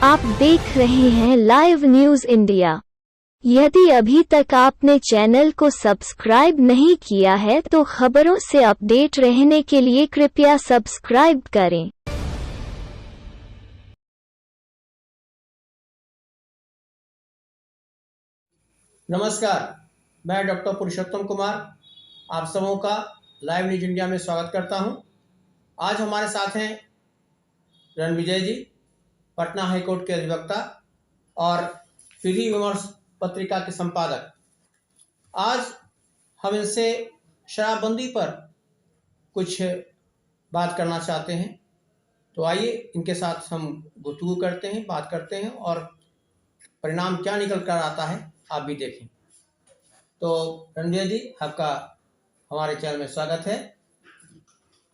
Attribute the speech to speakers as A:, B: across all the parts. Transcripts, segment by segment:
A: आप देख रहे हैं लाइव न्यूज इंडिया। यदि अभी तक आपने चैनल को सब्सक्राइब नहीं किया है तो खबरों से अपडेट रहने के लिए कृपया सब्सक्राइब करें।
B: नमस्कार, मैं डॉक्टर पुरुषोत्तम कुमार आप सबों का लाइव न्यूज इंडिया में स्वागत करता हूं। आज हमारे साथ हैं रणविजय जी, पटना हाईकोर्ट के अधिवक्ता और पीढ़ी विमर्श पत्रिका के संपादक। आज हम इनसे शराबबंदी पर कुछ बात करना चाहते हैं, तो आइए इनके साथ हम गुफ्तगू करते हैं, बात करते हैं और परिणाम क्या निकल कर आता है आप भी देखें। तो रणविजय जी, आपका हमारे चैनल में स्वागत है।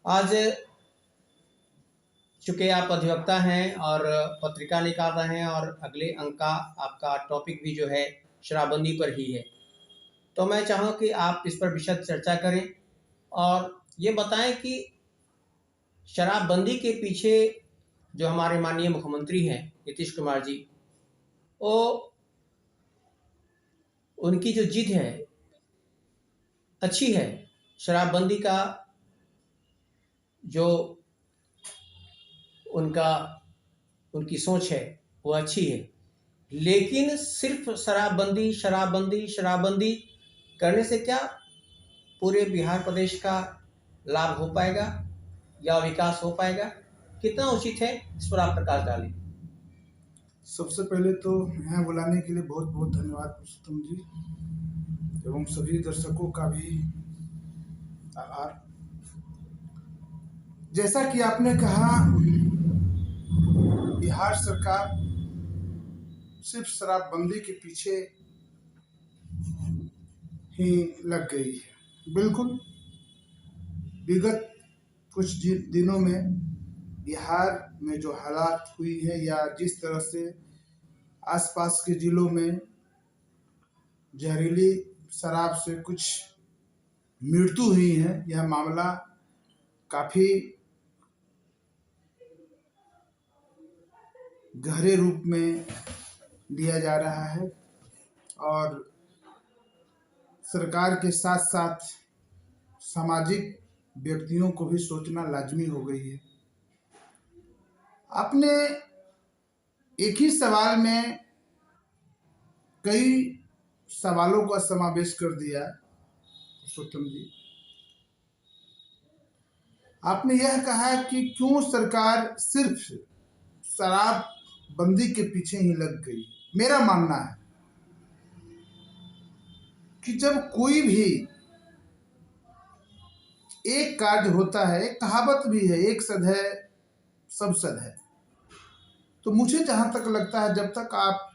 B: आज चूँकि आप अधिवक्ता हैं और पत्रिका निकाल रहे हैं और अगले अंक का आपका टॉपिक भी जो है शराबबंदी पर ही है, तो मैं चाहूँ कि आप इस पर विशद चर्चा करें और ये बताएं कि शराबबंदी के पीछे जो हमारे माननीय मुख्यमंत्री हैं नीतीश कुमार जी, वो उनकी जो जिद है अच्छी है। शराबबंदी का जो उनकी सोच है वो अच्छी है, लेकिन सिर्फ शराबबंदी करने से क्या पूरे बिहार प्रदेश का लाभ हो पाएगा या विकास हो पाएगा? कितना उचित है, इस पर आप प्रकाश डालें।
C: सबसे पहले तो यहाँ बुलाने के लिए बहुत बहुत धन्यवाद पुरुषोत्तम जी एवं सभी दर्शकों का भी आभार। जैसा कि आपने कहा, बिहार सरकार सिर्फ शराबबंदी के पीछे ही लग गई है। बिल्कुल, विगत कुछ दिनों में बिहार में जो हालात हुई है या जिस तरह से आसपास के जिलों में जहरीली शराब से कुछ मृत्यु हुई है, यह मामला काफी गहरे रूप में लिया जा रहा है और सरकार के साथ साथ सामाजिक व्यक्तियों को भी सोचना लाजमी हो गई है। आपने एक ही सवाल में कई सवालों का समावेश कर दिया पुरुषोत्तम जी। आपने यह कहा कि क्यों सरकार सिर्फ शराबबंदी के पीछे ही लग गई। मेरा मानना है कि जब कोई भी एक कार्य होता है, एक कहावत भी है, एक सद है सब सद है, तो मुझे जहां तक लगता है जब तक आप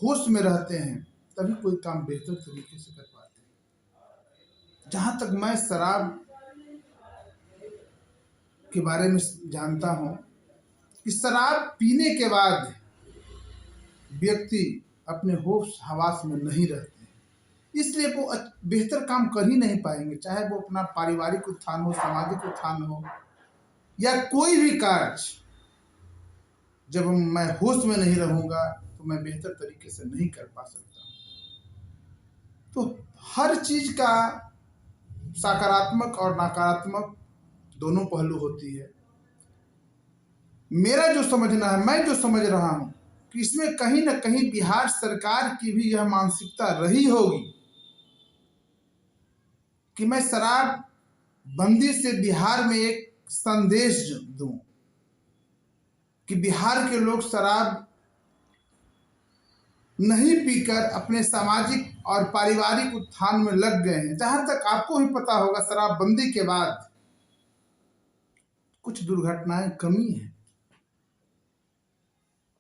C: होश में रहते हैं तभी कोई काम बेहतर तरीके से कर पाते हैं। जहां तक मैं शराब के बारे में जानता हूं कि शराब पीने के बाद व्यक्ति अपने होश हवास में नहीं रहते, इसलिए वो बेहतर काम कर ही नहीं पाएंगे, चाहे वो अपना पारिवारिक उत्थान हो, सामाजिक उत्थान हो या कोई भी कार्य। जब मैं होश में नहीं रहूंगा तो मैं बेहतर तरीके से नहीं कर पा सकता। तो हर चीज का सकारात्मक और नकारात्मक दोनों पहलू होती है। मेरा जो समझना है, मैं जो समझ रहा हूं कि इसमें कहीं ना कहीं बिहार सरकार की भी यह मानसिकता रही होगी कि मैं शराब बंदी से बिहार में एक संदेश दूं कि बिहार के लोग शराब नहीं पीकर अपने सामाजिक और पारिवारिक उत्थान में लग गए हैं। जहां तक आपको भी पता होगा, शराबबंदी के बाद कुछ दुर्घटनाएं कमी है,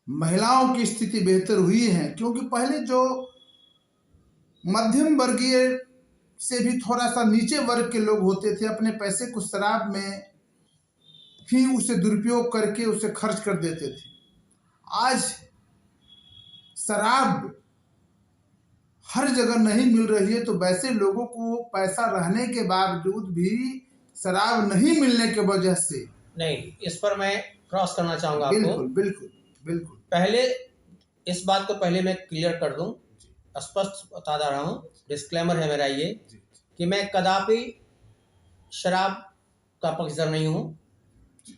C: महिलाओं की स्थिति बेहतर हुई है, क्योंकि पहले जो मध्यम वर्गीय से भी थोड़ा सा नीचे वर्ग के लोग होते थे, अपने पैसे को शराब में ही उसे दुरुपयोग करके उसे खर्च कर देते थे। आज शराब हर जगह नहीं मिल रही है, तो वैसे लोगों को पैसा रहने के बावजूद भी शराब नहीं मिलने की वजह से
B: नहीं, इस पर मैं क्रॉस करना चाहूंगा आपको।
C: बिल्कुल बिल्कुल बिल्कुल।
B: पहले इस बात को पहले मैं क्लियर कर दूं, स्पष्ट बता रहा हूं, डिस्क्लेमर है मेरा ये कि मैं कदापि शराब का पक्षधर नहीं हूं।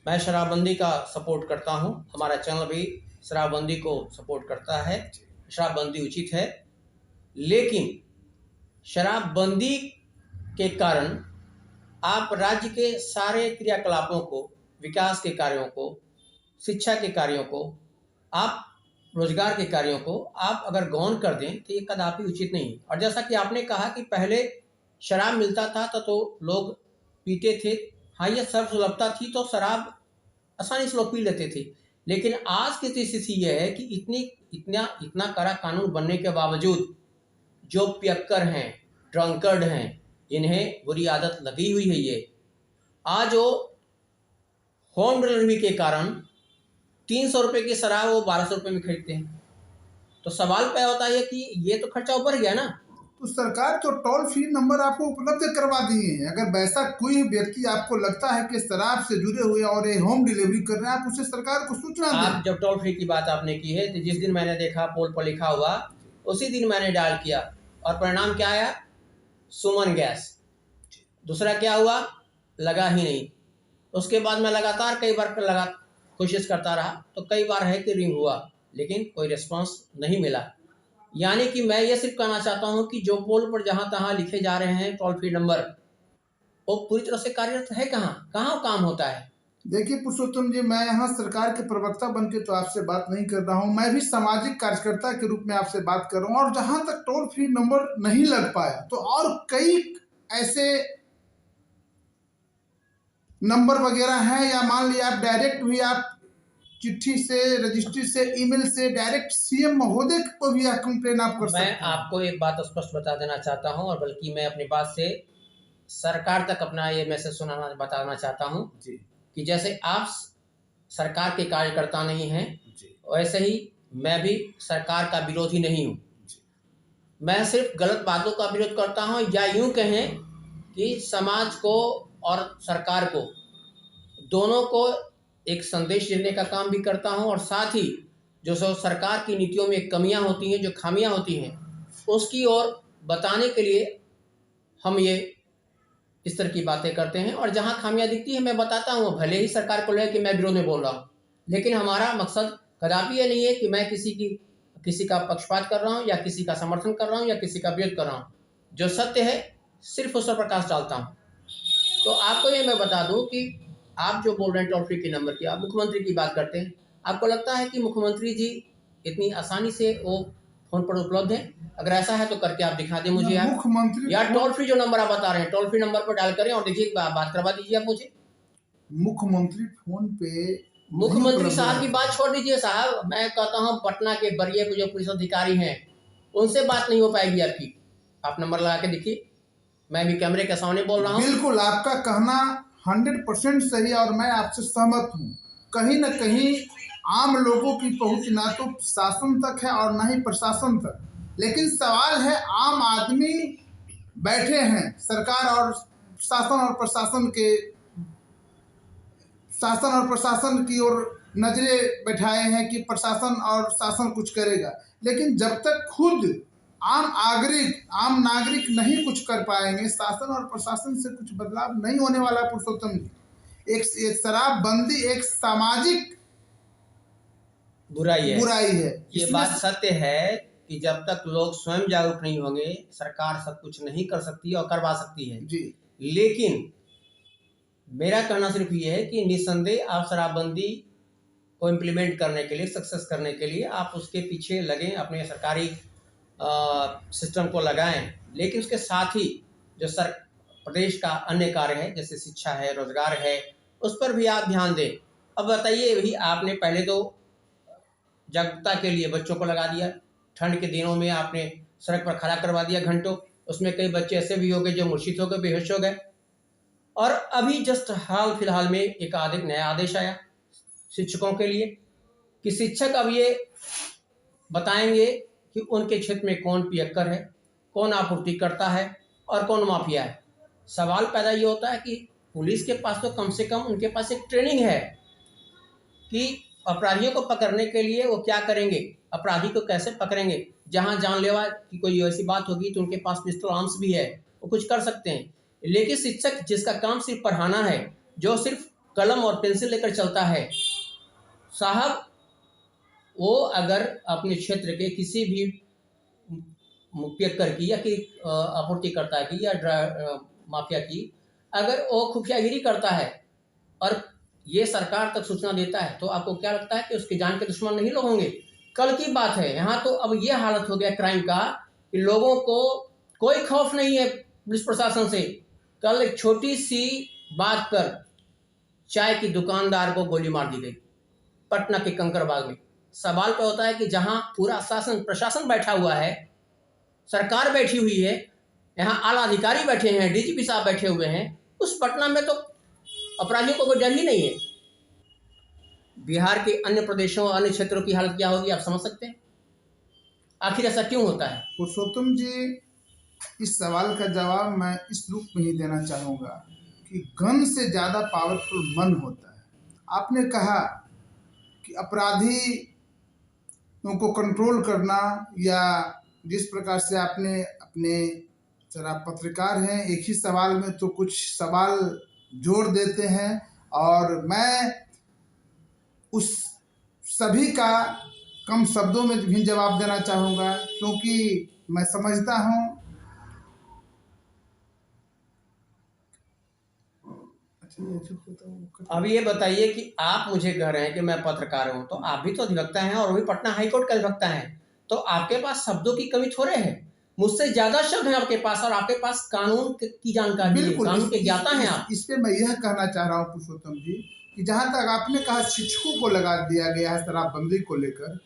B: मैं शराबबंदी का सपोर्ट करता हूं, हमारा चैनल भी शराबबंदी को सपोर्ट करता है, शराबबंदी उचित है। लेकिन शराबबंदी के कारण आप राज्य के सारे क्रियाकलापों को, विकास के कार्यों को, शिक्षा के कार्यों को, आप रोजगार के कार्यों को आप अगर गौण कर दें तो ये कदापि उचित नहीं है। और जैसा कि आपने कहा कि पहले शराब मिलता था तो लोग पीते थे, हाँ ये सर्वसुलभता थी तो शराब आसानी से लोग पी लेते थे। लेकिन आज की स्थिति यह है कि इतना कड़ा कानून बनने के बावजूद जो पियक्कर हैं, ड्रंकर्ड हैं, जिन्हें बुरी आदत लगी हुई है, ये आज वो होम डिलीवरी के कारण 300 रुपये की शराब वो 1200 रुपये में खरीदते हैं। तो सवाल पैदा होता है कि ये तो खर्चा ऊपर गया ना।
C: तो सरकार तो टोल फ्री नंबर आपको उपलब्ध करवा दिए हैं। अगर वैसा कोई व्यक्ति आपको लगता है कि शराब से जुड़े हुए और ये होम डिलीवरी कर रहे हैं, आप उसे सरकार को सूचना दें।
B: आप जब टोल फ्री की बात आपने की है तो जिस दिन मैंने देखा पोल पर लिखा हुआ उसी दिन मैंने डायल किया और परिणाम क्या आया? सुमन गैस। दूसरा क्या हुआ? लगा ही नहीं। उसके बाद मैं लगातार कई बार कोशिश करता रहा तो कई बार है कि रिंग हुआ, लेकिन कोई रिस्पांस नहीं मिला। यानी कि मैं ये सिर्फ कहना चाहता हूं कि जो पोल पर जहां तहां लिखे जा रहे हैं टोल फ्री नंबर, वो पूरी तरह से कार्यरत है कहाँ काम होता है?
C: देखिए पुरुषोत्तम जी, मैं यहाँ सरकार के प्रवक्ता बन के तो आपसे बात नहीं कर रहा हूँ, मैं भी सामाजिक कार्यकर्ता के रूप में आपसे बात कर रहा हूँ। और जहां तक टोल फ्री नंबर नहीं लग पाया तो और कई ऐसे नंबर वगैरह हैं, या मान लिया आप डायरेक्ट भी आप चिट्ठी से, रजिस्ट्री से, ईमेल से डायरेक्ट सीएम महोदय को भी कंप्लेन आप कर सकते हैं।
B: मैं आपको एक बात स्पष्ट बता देना चाहता हूं, और बल्कि मैं अपनी बात से सरकार तक अपना ये मैसेज बताना चाहता हूं कि जैसे आप सरकार के कार्यकर्ता नहीं हैं, वैसे ही मैं भी सरकार का विरोधी नहीं हूं। मैं सिर्फ गलत बातों का विरोध करता हूं, या यूं कहें कि समाज को और सरकार को, दोनों को एक संदेश देने का काम भी करता हूं, और साथ ही जो सरकार की नीतियों में कमियां होती हैं, जो खामियां होती हैं, उसकी ओर बताने के लिए हम ये इस तरह की बातें करते हैं। और जहां खामियां दिखती है मैं बताता हूं, भले ही सरकार को लगे कि मैं विरोध में बोल रहा हूं, लेकिन हमारा मकसद कदापि ये नहीं है कि मैं किसी का पक्षपात कर रहा हूं, या किसी का समर्थन कर रहा हूं, या किसी का विरोध कर रहा हूं। जो सत्य है सिर्फ उस पर प्रकाश डालता हूं। तो आपको ये मैं बता दूं कि आप जो बोल रहे हैं टोल फ्री के नंबर की, आप मुख्यमंत्री की बात करते हैं, आपको लगता है कि मुख्यमंत्री जी इतनी आसानी से वो फोन पर उपलब्ध है? अगर ऐसा है तो करके आप दिखा दें मुझे यार।
C: मुख्यमंत्री
B: यार टोल फ्री जो नंबर आप बता रहे हैं, टोल फ्री नंबर पर डायल करें और देखिए बात करवा दीजिए आप मुझे।
C: मुख्यमंत्री फोन पे,
B: मुख्यमंत्री साहब की बात छोड़ दीजिए साहब, मैं कहता हूँ पटना के वरीय जो पुलिस अधिकारी हैं उनसे बात नहीं हो पाएगी आपकी। आप नंबर लगा के देखिए, मैं भी कैमरे के सामने बोल रहा हूँ।
C: बिल्कुल आपका कहना 100% सही, और मैं आपसे सहमत हूँ। कहीं न कहीं आम लोगों की पहुंच ना तो शासन तक है और ना ही प्रशासन तक। लेकिन सवाल है, आम आदमी बैठे हैं सरकार और शासन और प्रशासन की ओर नजरें बैठाए हैं कि प्रशासन और शासन कुछ करेगा। लेकिन जब तक खुद आम नागरिक नहीं कुछ कर पाएंगे, शासन और प्रशासन से कुछ बदलाव नहीं होने वाला। पुरुषोत्तम जी, एक शराबबंदी एक सामाजिक बुराई है।
B: ये बात सत्य है कि जब तक लोग स्वयं जागरूक नहीं होंगे, सरकार सब कुछ नहीं कर सकती और करवा सकती है
C: जी।
B: लेकिन मेरा कहना सिर्फ ये है कि निस्संदेह आप शराबबंदी को इम्प्लीमेंट करने के लिए, सक्सेस करने के लिए आप उसके पीछे लगें, अपने सरकारी सिस्टम को लगाएं। लेकिन उसके साथ ही जो प्रदेश का अन्य कार्य है, जैसे शिक्षा है, रोजगार है, उस पर भी आप ध्यान दें। अब बताइए, भी आपने पहले तो जागरूकता के लिए बच्चों को लगा दिया, ठंड के दिनों में आपने सड़क पर खड़ा करवा दिया घंटों, उसमें कई बच्चे ऐसे भी हो गए जो मूर्छित हो गए, बेहोश हो गए। और अभी जस्ट हाल फिलहाल में एक नया आदेश आया शिक्षकों के लिए कि शिक्षक अब ये बताएंगे कि उनके क्षेत्र में कौन पियक्कर है, कौन आपूर्ति करता है और कौन माफिया है। सवाल पैदा ये होता है कि पुलिस के पास तो कम से कम उनके पास एक ट्रेनिंग है कि अपराधियों को पकड़ने के लिए वो क्या करेंगे, अपराधी को कैसे पकड़ेंगे। जहां जानलेवा की कोई ऐसी बात होगी तो उनके पास पिस्टल आर्म्स भी है, वो कुछ कर सकते हैं। लेकिन शिक्षक जिसका काम सिर्फ पढ़ाना है, जो सिर्फ कलम और पेंसिल लेकर चलता है, साहब वो अगर अपने क्षेत्र के किसी भी मुपियक्कर की या कि आपूर्तिकर्ता की या माफिया की अगर वो खुफियागिरी करता है और ये सरकार तक सूचना देता है, तो आपको क्या लगता है कि उसके जान के दुश्मन नहीं लोग होंगे? कल की बात है, यहाँ तो अब ये हालत हो गया क्राइम का कि लोगों को कोई खौफ नहीं है पुलिस प्रशासन से। कल एक छोटी सी बात पर चाय की दुकानदार को गोली मार दी गई पटना के कंकड़बाग में। सवाल पे होता है कि जहां पूरा शासन प्रशासन बैठा हुआ है, सरकार बैठी हुई है, यहाँ आला अधिकारी बैठे हैं, डीजीपी साहब बैठे हुए हैं, उस पटना में तो अपराधियों को कोई डर ही नहीं है। बिहार के अन्य प्रदेशों अन्य क्षेत्रों की हालत क्या होगी आप समझ सकते हैं। आखिर ऐसा क्यों होता है?
C: पुरुषोत्तम जी, इस सवाल का जवाब मैं इस रूप में ही देना चाहूँगा कि गन से ज़्यादा पावरफुल मन होता है। आपने कहा कि अपराधी को कंट्रोल करना, या जिस प्रकार से आपने अपने सर आप पत्रकार हैं, एक ही सवाल में तो कुछ सवाल जोड़ देते हैं, और मैं उस सभी का कम शब्दों में भी जवाब देना चाहूँगा, क्योंकि मैं समझता हूँ।
B: अब ये बताइए कि आप मुझे कह रहे हैं कि मैं पत्रकार हूं, तो आप भी तो अधिवक्ता हैं और वो भी पटना हाईकोर्ट के अधिवक्ता हैं, तो आपके पास शब्दों की कमी थोड़े है। मुझसे ज्यादा शब्द हैं आपके पास और आपके पास कानून की जानकारी है, कानून के ज्ञाता हैं आप।
C: इस पे मैं यह कहना चाह रहा हूँ पुरुषोत्तम जी कि जहाँ तक आपने कहा शिक्षकों को लगा दिया गया है शराबबंदी को लेकर,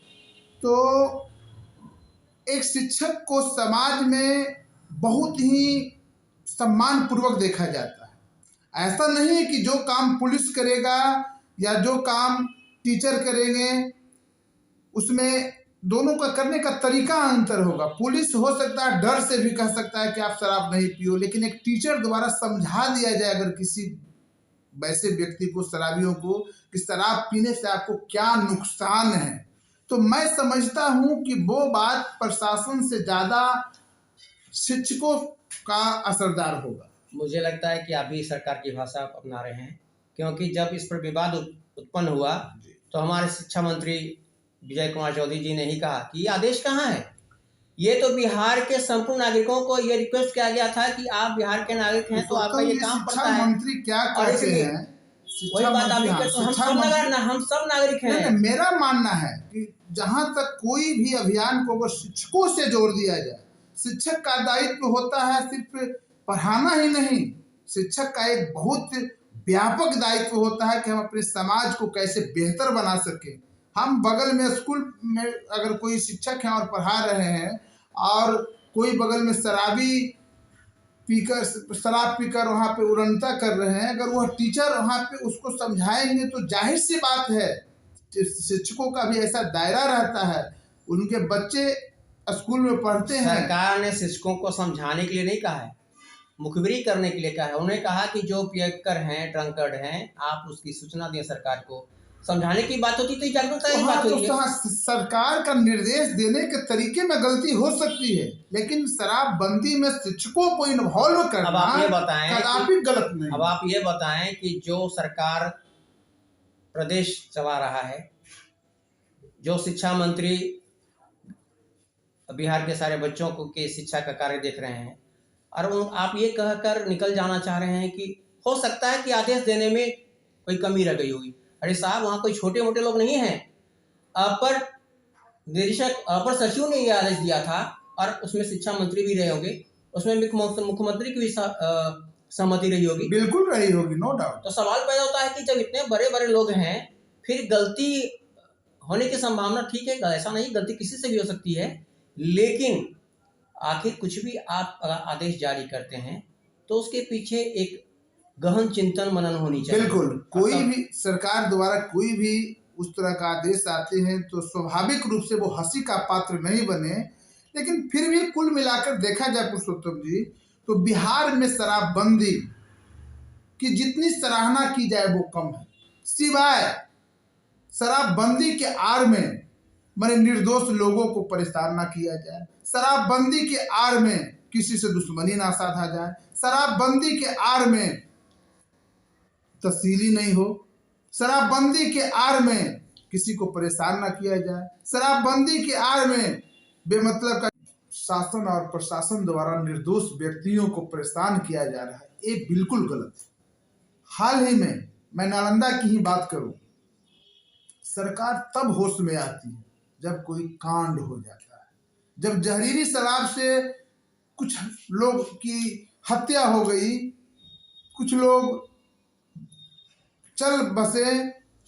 C: तो एक शिक्षक को समाज में बहुत ही सम्मान पूर्वक देखा जाता है। ऐसा नहीं है कि जो काम पुलिस करेगा या जो काम टीचर करेंगे उसमें दोनों का करने का तरीका अंतर होगा। पुलिस हो सकता है डर से भी कह सकता है कि आप शराब नहीं पियो, लेकिन एक टीचर द्वारा समझा दिया जाए अगर किसी वैसे व्यक्ति को, शराबियों को, कि शराब पीने से आपको क्या नुकसान है, तो मैं समझता हूं कि वो बात प्रशासन से ज्यादा शिक्षकों का असरदार होगा।
B: मुझे लगता है कि आप भी सरकार की भाषा अपना रहे हैं, क्योंकि जब इस पर विवाद उत्पन्न हुआ तो हमारे शिक्षा मंत्री विजय कुमार चौधरी जी ने ही कहा कि ये आदेश कहाँ है। ये तो बिहार के संपूर्ण नागरिकों को ये रिक्वेस्ट किया गया था कि आप बिहार के नागरिक हैं तो आपका ये काम पड़ता है।
C: मंत्री क्या कहते हैं,
B: वही बात आप तो हम सब नागरिक हैं।
C: मेरा मानना है कि जहां तक कोई भी अभियान को अगर शिक्षकों से जोड़ दिया जाए, शिक्षक का दायित्व होता है सिर्फ पढ़ाना ही नहीं, शिक्षक का एक बहुत व्यापक दायित्व होता है कि हम अपने समाज को कैसे बेहतर बना सके। हम बगल में स्कूल में अगर कोई शिक्षक हैं और पढ़ा रहे हैं और कोई बगल में शराब पीकर वहाँ पे उड़नता कर रहे हैं, अगर वह टीचर वहाँ पे उसको समझाएंगे तो जाहिर सी बात है शिक्षकों का भी ऐसा दायरा रहता है, उनके बच्चे स्कूल में पढ़ते हैं।
B: सरकार ने शिक्षकों को समझाने के लिए नहीं कहा है, मुखबिरी करने के लिए कहा है। उन्होंने कहा कि जो पियक्कर हैं, ड्रंकर्ड हैं, आप उसकी सूचना दें सरकार को। समझाने की बात होती तो जागरूकता की बात होती है।
C: सरकार का निर्देश देने के तरीके में गलती हो सकती है, लेकिन शराबबंदी में शिक्षकों को इन्वॉल्व करना
B: अब आप ये बताएं
C: कदापि गलत नहीं।
B: अब आप ये बताएं कि जो सरकार प्रदेश चला रहा है, जो शिक्षा मंत्री बिहार के सारे बच्चों को के शिक्षा का कार्य देख रहे हैं, और आप ये कहकर निकल जाना चाह रहे हैं कि हो सकता है कि आदेश देने में कोई कमी रह गई होगी। अरे साहब, वहाँ कोई छोटे मोटे लोग नहीं हैं। अपर निरीक्षक, अपर सचिव ने यह आदेश दिया था और उसमें शिक्षा मंत्री भी रहे होंगे, उसमें मुख्यमंत्री की भी सहमति रही होगी।
C: बिल्कुल रही होगी, नो डाउट।
B: तो सवाल पैदा होता है कि जब इतने बड़े बड़े लोग हैं, फिर गलती होने की संभावना, ठीक है, ऐसा नहीं, गलती किसी से भी हो सकती है, लेकिन आखिर कुछ भी आप आदेश जारी करते हैं तो उसके पीछे एक गहन चिंतन मनन होनी चाहिए।
C: बिल्कुल, कोई भी सरकार द्वारा कोई भी उस तरह का आदेश आते हैं तो स्वाभाविक रूप से वो हंसी का पात्र नहीं बने, लेकिन फिर भी कुल मिलाकर देखा जाए पुरुषोत्तम जी, तो बिहार में शराबबंदी की जितनी सराहना की जाए वो कम है, सिवाय शराबबंदी के आड़ में माने निर्दोष लोगों को परेशान ना किया जाए, शराबबंदी के आड़ में किसी से दुश्मनी ना साधा जाए, शराबबंदी के आड़ में तस्हीली नहीं हो, शराबबंदी के आड़ में किसी को परेशान ना किया जाए, शराबबंदी के आड़ में बेमतलब का शासन और प्रशासन द्वारा निर्दोष व्यक्तियों को परेशान किया जा रहा है, ये बिल्कुल गलत है। हाल ही में मैं नालंदा की ही बात करूं, सरकार तब होश में आती है जब कोई कांड हो जाता है, जब जहरीली शराब से कुछ लोग की हत्या हो गई, कुछ लोग चल बसे,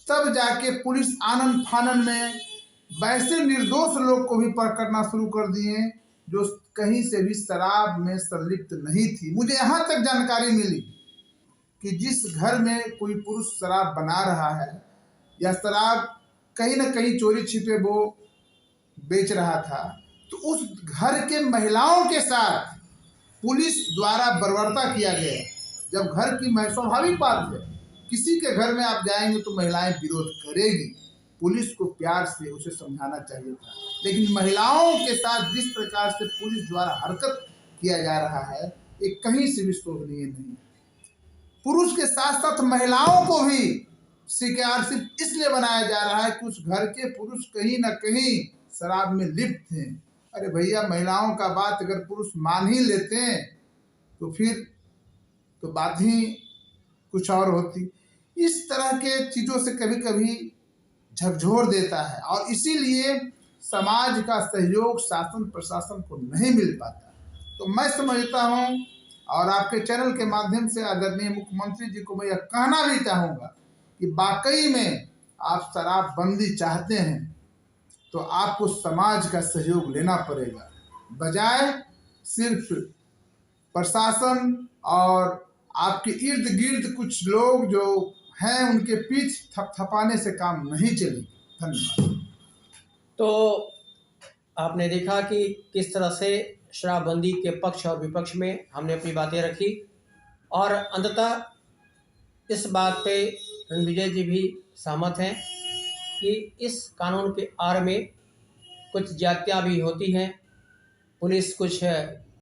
C: तब जाके पुलिस आनन फानन में वैसे निर्दोष लोग को भी पकड़ना शुरू कर दिए जो कहीं से भी शराब में संलिप्त नहीं थी। मुझे यहाँ तक जानकारी मिली कि जिस घर में कोई पुरुष शराब बना रहा है या शराब कहीं ना कहीं चोरी छिपे वो बेच रहा था, तो उस घर के महिलाओं के साथ पुलिस द्वारा बर्बरता किया गया। जब घर की स्वाभाविक बात है, किसी के घर में आप जाएंगे तो महिलाएं विरोध करेगी, पुलिस को प्यार से उसे समझाना चाहिए था, लेकिन महिलाओं के साथ जिस प्रकार से पुलिस द्वारा हरकत किया जा रहा है ये कहीं से भी शोभनीय नहीं। पुरुष के साथ साथ महिलाओं को भी शिकार सिर्फ इसलिए बनाया जा रहा है कि उस घर के पुरुष कहीं ना कहीं शराब में लिप्त हैं। अरे भैया, महिलाओं का बात अगर पुरुष मान ही लेते हैं तो फिर तो बात ही कुछ और होती। इस तरह के चीज़ों से कभी कभी झकझोर देता है और इसीलिए समाज का सहयोग शासन प्रशासन को नहीं मिल पाता। तो मैं समझता हूँ और आपके चैनल के माध्यम से आदरणीय मुख्यमंत्री जी को मैं यह कहना भी चाहूँगा कि वाकई में आप शराबबंदी चाहते हैं तो आपको समाज का सहयोग लेना पड़ेगा, बजाय सिर्फ प्रशासन और आपके इर्द गिर्द कुछ लोग जो हैं उनके पीठ थपथपाने से काम नहीं चलेगा। धन्यवाद।
B: तो आपने देखा कि किस तरह से शराबबंदी के पक्ष और विपक्ष में हमने अपनी बातें रखी और अंततः इस बात पे रणविजय जी भी सहमत हैं कि इस कानून के आड़ में कुछ जातियाँ भी होती हैं, पुलिस कुछ